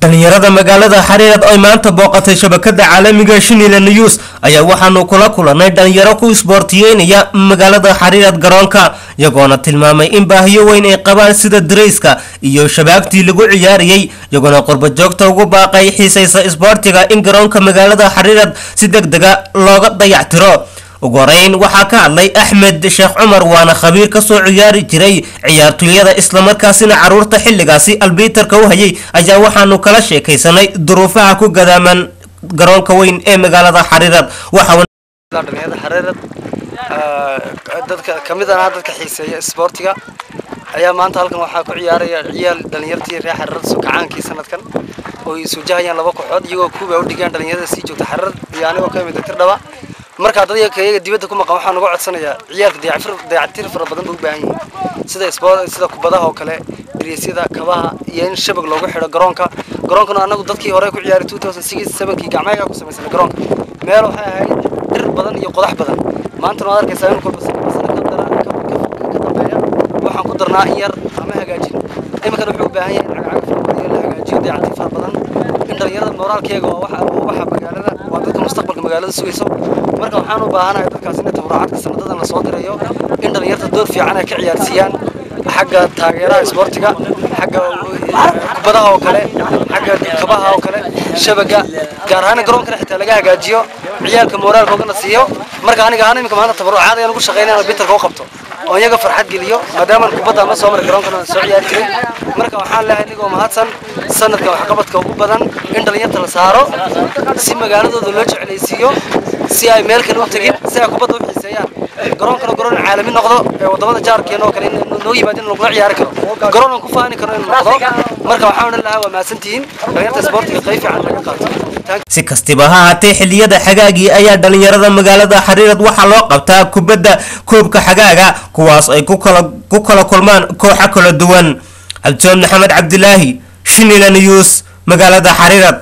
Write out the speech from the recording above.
dhalinyarada magaalada Xariirad oo maanta booqatay shabakada caalamiga Shinile News ayaa waxaanu kula kulanay dhalinyaro ku isboortiyeynaya magaalada Xariirad garoonka iyagoona tilmaamay in baahiyo weyn ay qabaan sida dareyska iyo shabaagtii lagu ciyaariyay iyagoona qurba joogta ugu baaqay xiisaysa isboortiga in garoonka magaalada Xariirad si degdeg ah looga dayactiro ugoreyn waxa ka hadlay Axmed Sheekh Umar waana khabiir ka soo ciyaari jiray ciyaartoyada isla markaasina caruurta xilligaasi albiitarka u hayay ayaa waxaanu kala sheekaysanay duruufaha ku gadaaman garoonka weyn ee magaalada Xariirad waxa dhalinyarada Xariirad dadka kamidana dadka xiiseeya isboortiga ayaa maanta halkan waxa ku ciyaaraya ciyaal dhalinyartii reer Xariirad soo kacaankii sanadkan oo ay soo jahayaan laba kooxood iyagoo kuuba u dhigaan dhalinyarada si joogta Xariirad iyo anigoo ka mid ah dhaba marka dadka kayaga dibadda ku maqan waxaan uga codsanayaa ciyaalka dayactir fara badan u baahan yihiin sida kubadaha oo kale diriisyada kabaha iyo in shabag loogu xiro garoonkana anagu dadkii hore ku ciyaaray 2006-7kii gacmaha ku sameeyay garoonka meel waxa ahayd dhir badan iyo qodax badan maanta waad arkaysaa in kulba sanad ka dambeeya waxaan ku darnaa in yar ama hagaajin imika wuxuu u baahan yahay in cagacag fara badan la hagaajiyo dayactir fara badan in dhalinyarada moraalkeega waxa magaalada waa dadka mustaqbalka magaalada sugayso marka waxaan u baahanahay dadkaas in tabarucaadka sanadadan la soo dirayo in dhalinyarta door fiican ay ka ciyaarsiiyaan xagga taageerada isboortiga xagga kubadaha oo kale xagga kabaha oo kale shabaga gaar ahaan garoonka xitaa laga hagaajiyo ciyaalka moraalkoodana siiyo marka aniga imika maanta tabarucaad ayaan ugu shaqeynaa bitarka u qabto oo iyaga farxad geliyo maadaama kubadda ma soo maray garoonkana soo ciyaari jiray marka waxaan leeyahay inagoo mahadsan sanadka wax qabadka ugu badan in dhalinyarta la saaro si magaaladooda loo jeclaysiiyo si ay meel kale u tagin si ay kubadda u xiiseeyaan garoonkana garoon caalami noqdo ee wadamada jaarkeena oo kale noo yimaadin lagu ciyaari karo garoon ku faani karo in noqdo marka waxaan leeyahay waa maasantiin dhalinyarta isboortiga qayb fiican laga qaato si kastaba ha ahaatee xilliyada xagaagii ayaa dhalinyarada magaalada Xariirad waxa loo qabtaa kubadda koobka xagaaga kuwaas ay ku kala kulmaan kooxo kala duwan Abdul Maxamed Cabdilaahi Shinile News magaalada Xariirad.